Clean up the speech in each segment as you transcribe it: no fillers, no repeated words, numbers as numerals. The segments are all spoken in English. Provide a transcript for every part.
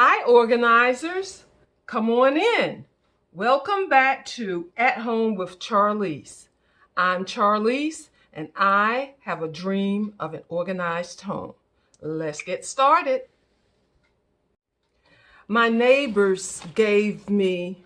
Hi, organizers. Come on in. Welcome back to At Home with Charlease. I'm Charlease, and I have a dream of an organized home. Let's get started. My neighbors gave me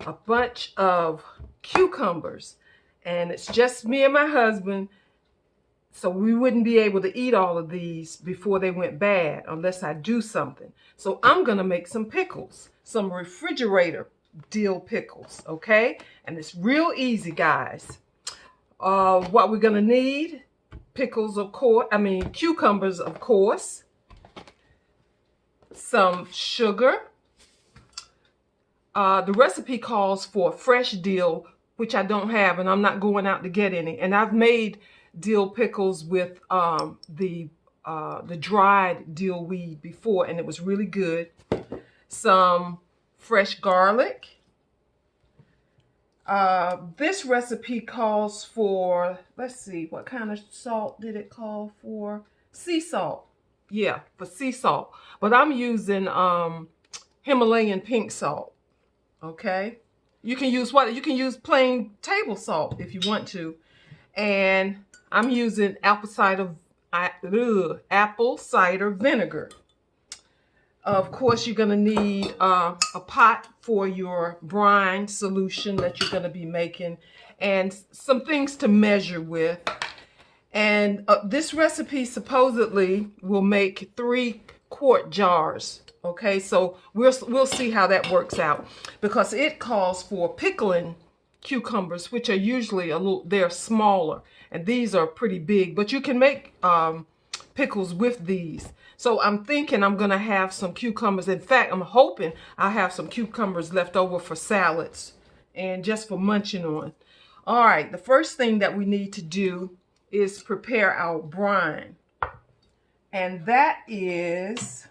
a bunch of cucumbers, and it's just me and my husband, so we wouldn't be able to eat all of these before they went bad unless I do something. So I'm gonna make some pickles, some refrigerator dill pickles, okay? And it's real easy, guys. What we're gonna need, pickles, of course, cucumbers, of course, some sugar. The recipe calls for fresh dill, which I don't have, and I'm not going out to get any. And I've made dill pickles with the dried dill weed before, and it was really good. Some fresh garlic. This recipe calls for, let's see, what kind of salt did it call for? Sea salt. Yeah, for sea salt. But I'm using Himalayan pink salt. Okay, you can use plain table salt if you want to, and I'm using apple cider vinegar. Of course, you're gonna need a pot for your brine solution that you're gonna be making, and some things to measure with. And this recipe supposedly will make 3-quart jars. Okay, so we'll see how that works out, because it calls for pickling cucumbers, which are usually they're smaller, and these are pretty big, but you can make pickles with these. So I'm thinking I'm gonna have some cucumbers. In fact, I'm hoping I have some cucumbers left over for salads and just for munching on. All right, the first thing that we need to do is prepare our brine, and that is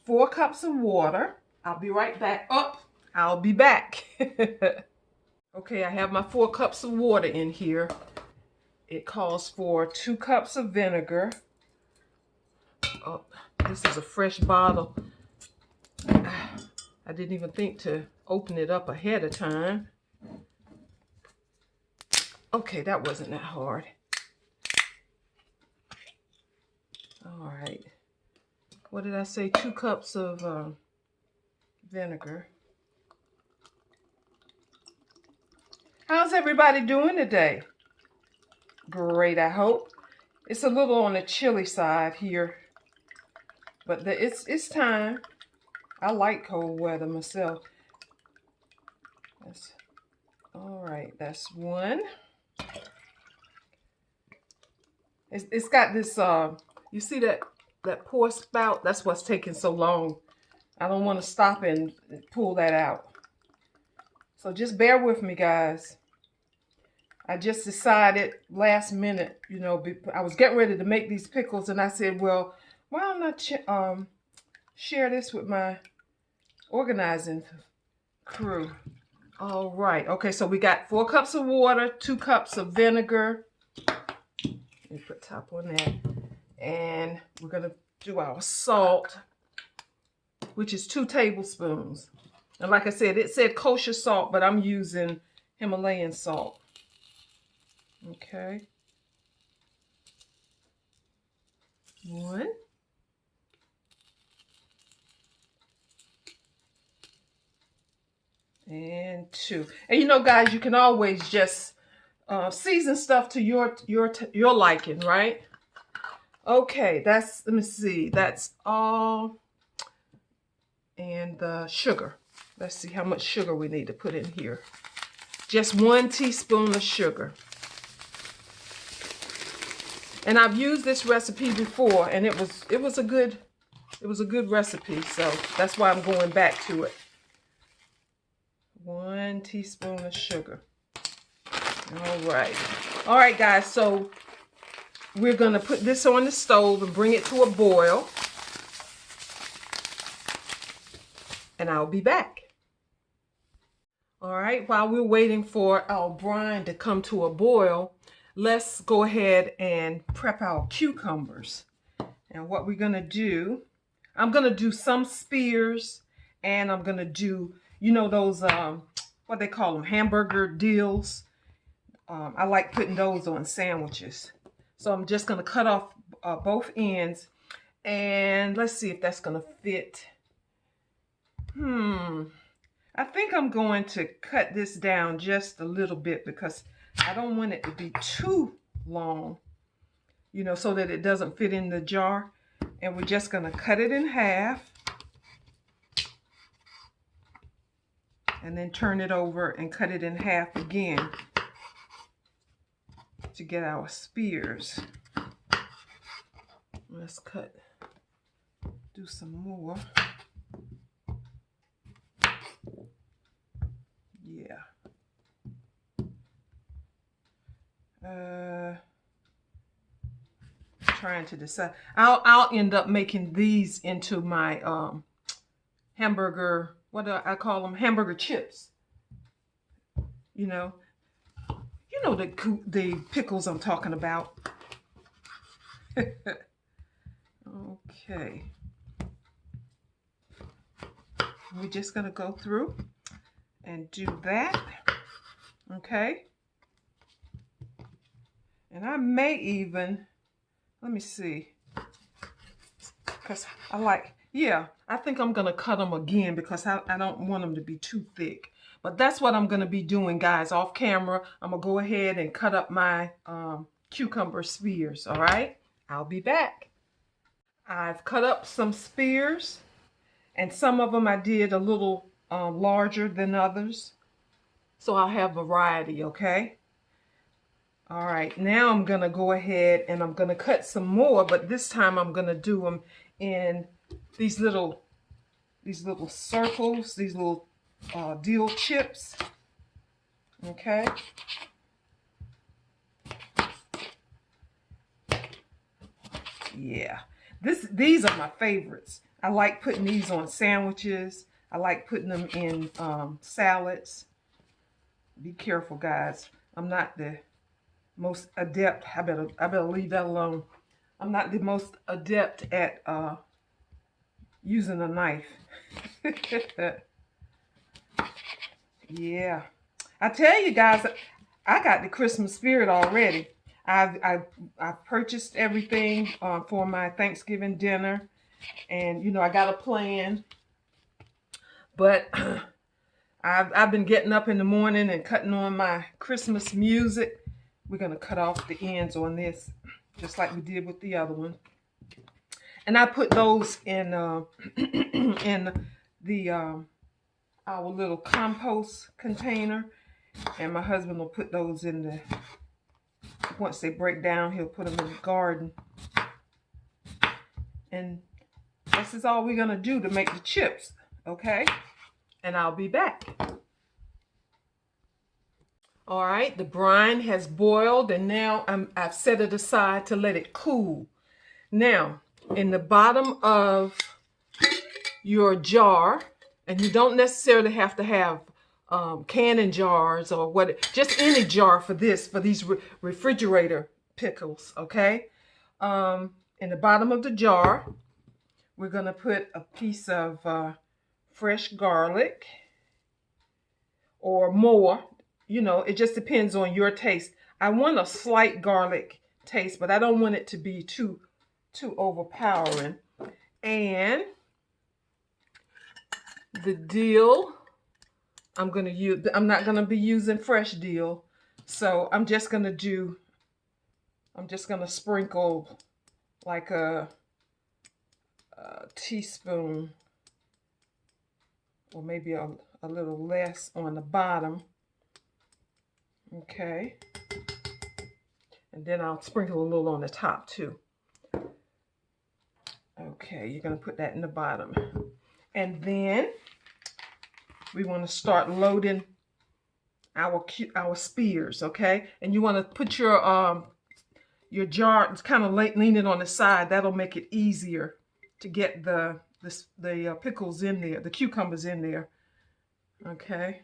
4 cups of water. I'll be right back. I'll be back. Okay, I have my 4 cups of water in here. It calls for 2 cups of vinegar. Oh, this is a fresh bottle. I didn't even think to open it up ahead of time. Okay, that wasn't that hard. All right. What did I say? 2 cups of vinegar. How's everybody doing today? Great, I hope. It's a little on the chilly side here, but it's time. I like cold weather myself. All right, that's 1. It's got this, you see that pour spout? That's what's taking so long. I don't want to stop and pull that out. So just bear with me, guys. I just decided last minute, you know, I was getting ready to make these pickles, and I said, well, why don't I share this with my organizing crew? All right. Okay, so we got 4 cups of water, 2 cups of vinegar. Let me put top on that. And we're going to do our salt, which is 2 tablespoons. And like I said, it said kosher salt, but I'm using Himalayan salt. Okay. 1. And 2. And you know, guys, you can always just season stuff to your liking, right? Okay, let me see, that's all. And the sugar. Let's see how much sugar we need to put in here. Just 1 teaspoon of sugar. And I've used this recipe before, and it was a good recipe, so that's why I'm going back to it. 1 teaspoon of sugar. All right, guys, so we're gonna put this on the stove and bring it to a boil, and I'll be back. All right, while we're waiting for our brine to come to a boil, let's go ahead and prep our cucumbers. And what we're gonna do, I'm gonna do some spears, and I'm gonna do, you know, those what they call them, hamburger dills. I like putting those on sandwiches. So I'm just gonna cut off both ends, and let's see if that's gonna fit. I think I'm going to cut this down just a little bit because I don't want it to be too long, you know, so that it doesn't fit in the jar. And we're just going to cut it in half and then turn it over and cut it in half again to get our spears. Let's do some more. Yeah. Trying to decide. I'll end up making these into my hamburger, what do I call them? Hamburger chips. You know the pickles I'm talking about. Okay. We're just gonna go through and do that. Okay. And I may even, let me see, because I like, yeah, I think I'm going to cut them again because I don't want them to be too thick. But that's what I'm going to be doing, guys, off camera. I'm going to go ahead and cut up my cucumber spears, all right? I'll be back. I've cut up some spears, and some of them I did a little larger than others. So I'll have variety, okay? All right, now I'm gonna go ahead and I'm gonna cut some more, but this time I'm gonna do them in these little circles, these little dill chips. Okay. Yeah, these are my favorites. I like putting these on sandwiches. I like putting them in salads. Be careful, guys. I'm not the most adept. I better leave that alone. I'm not the most adept at using a knife. Yeah, I tell you guys, I got the Christmas spirit already. I've purchased everything for my Thanksgiving dinner, and you know I got a plan. But I've been getting up in the morning and cutting on my Christmas music. We're gonna cut off the ends on this, just like we did with the other one. And I put those in in the our little compost container, and my husband will put those in the. Once they break down, he'll put them in the garden. And this is all we're gonna do to make the chips, okay? And I'll be back. All right, the brine has boiled, and now I've set it aside to let it cool. Now, in the bottom of your jar, and you don't necessarily have to have canning jars or what, just any jar for these refrigerator pickles, okay? In the bottom of the jar, we're gonna put a piece of fresh garlic or more. You know, it just depends on your taste. I want a slight garlic taste, but I don't want it to be too overpowering. And the dill, I'm not gonna be using fresh dill, so I'm just gonna sprinkle like a teaspoon or maybe a little less on the bottom. Okay. And then I'll sprinkle a little on the top too. Okay, you're gonna put that in the bottom. And then we want to start loading our spears, okay? And you want to put your jar, kind of lean it on the side. That'll make it easier to get the pickles in there, the cucumbers in there. Okay.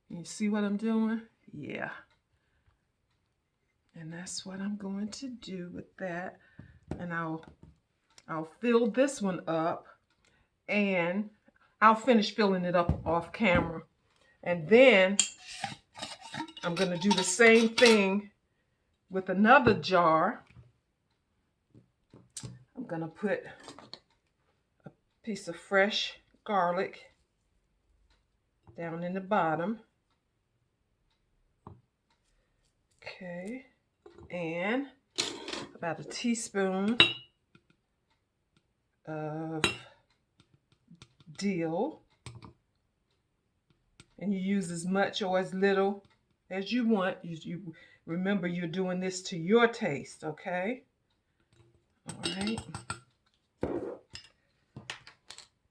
You see what I'm doing? Yeah. And that's what I'm going to do with that. And I'll fill this one up, and I'll finish filling it up off camera. And then I'm going to do the same thing with another jar. I'm going to put a piece of fresh garlic down in the bottom. Okay. And about a teaspoon of dill. And you use as much or as little as you want. You remember, you're doing this to your taste, okay? All right.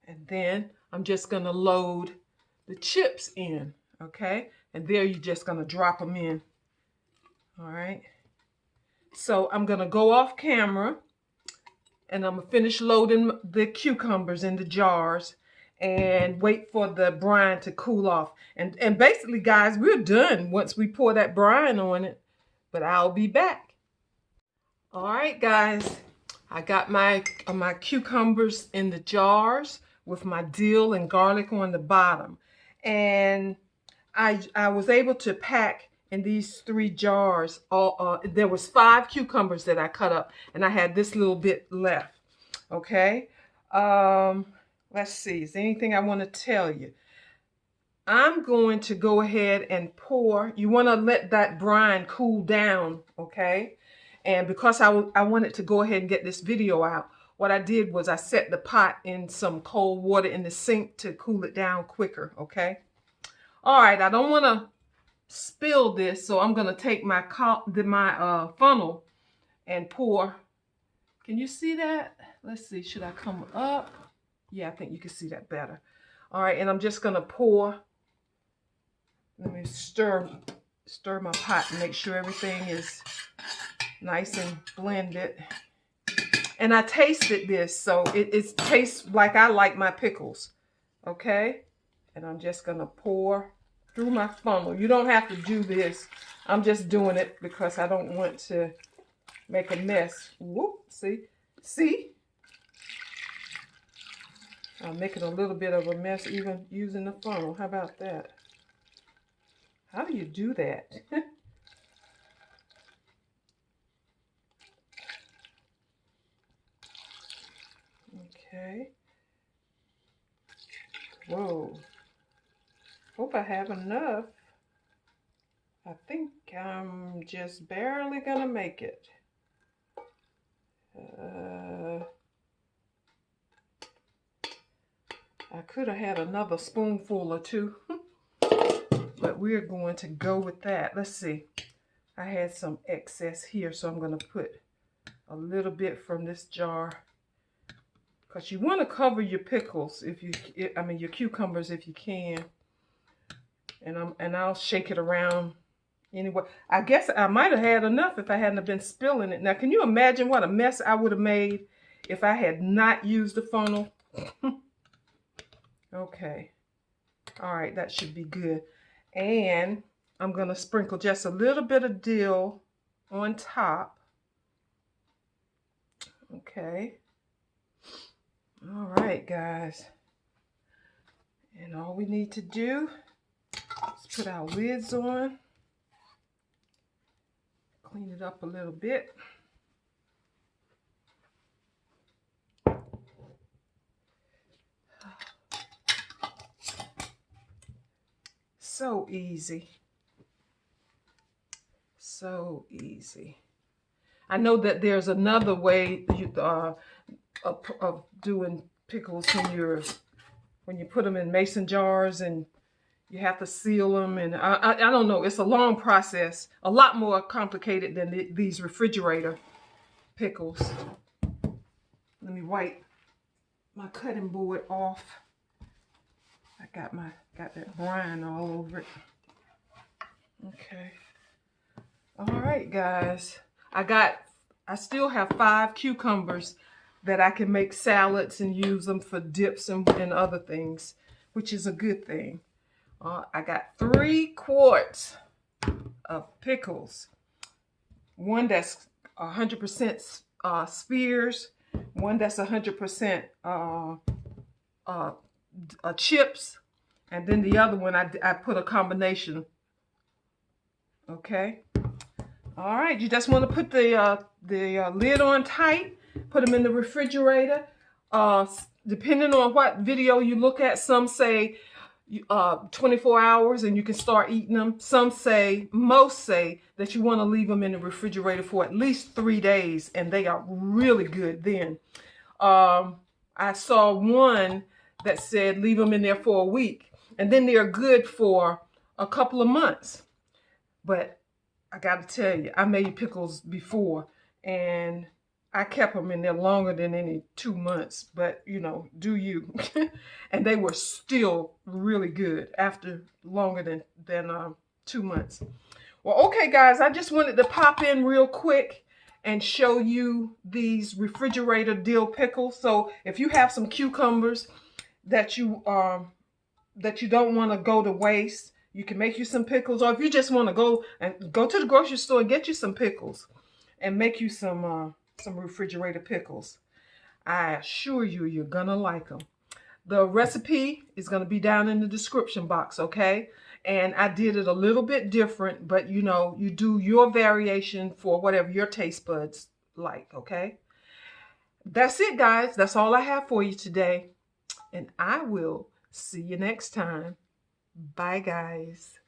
And then I'm just going to load the chips in, okay? And there you're just going to drop them in. All right. So I'm going to go off camera, and I'm going to finish loading the cucumbers in the jars and wait for the brine to cool off. And basically, guys, we're done once we pour that brine on it, but I'll be back. All right, guys, I got my cucumbers in the jars with my dill and garlic on the bottom. And I was able to pack in these 3 jars. There was 5 cucumbers that I cut up, and I had this little bit left. Okay. Let's see. Is there anything I want to tell you? I'm going to go ahead and pour. You want to let that brine cool down, okay? And because I wanted to go ahead and get this video out, what I did was I set the pot in some cold water in the sink to cool it down quicker, okay? All right, I don't want to spill this, so I'm going to take my funnel and pour. Can you see that? Let's see, should I come up? Yeah, I think you can see that better. All right, and I'm just going to pour. Let me stir my pot and make sure everything is nice and blended. And I tasted this, so it tastes like I like my pickles. Okay? And I'm just going to pour through my funnel. You don't have to do this. I'm just doing it because I don't want to make a mess. Whoop, see? See? I'm making a little bit of a mess even using the funnel. How about that? How do you do that? Okay. Whoa. Hope I have enough. I think I'm just barely gonna make it. I could have had another spoonful or 2, but we're going to go with that. Let's see. I had some excess here, so I'm going to put a little bit from this jar, because you want to cover your pickles your cucumbers if you can. And I'll shake it around anyway. I guess I might have had enough if I hadn't been spilling it. Now, can you imagine what a mess I would have made if I had not used the funnel? Okay. All right, that should be good. And I'm going to sprinkle just a little bit of dill on top. Okay. All right, guys. And all we need to do is put our lids on. Clean it up a little bit. So easy. So easy. I know that there's another way of doing pickles when you put them in mason jars and you have to seal them, and I don't know. It's a long process, a lot more complicated than these refrigerator pickles. Let me wipe my cutting board off. I got that brine all over it. Okay. All right, guys. I still have 5 cucumbers that I can make salads and use them for dips and other things, which is a good thing. I got 3 quarts of pickles. One that's 100% spheres, one that's 100% chips, and then the other one I put a combination. Okay. All right. You just want to put the lid on tight. Put them in the refrigerator. Depending on what video you look at, some say 24 hours and you can start eating them. Most say that you want to leave them in the refrigerator for at least 3 days, and they are really good then. I saw one that said leave them in there for a week, and then they're good for a couple of months. But I got to tell you, I made pickles before, and I kept them in there longer than any 2 months. But, you know, do you. And they were still really good after longer than 2 months. Well, okay, guys, I just wanted to pop in real quick and show you these refrigerator dill pickles. So if you have some cucumbers that you don't want to go to waste, you can make you some pickles. Or if you just want to go to the grocery store and get you some pickles and make you some refrigerator pickles, I assure you, you're gonna like them. The recipe is gonna be down in the description box, okay? And I did it a little bit different, but you know, you do your variation for whatever your taste buds like, okay? That's it, guys. That's all I have for you today. And I will see you next time. Bye, guys.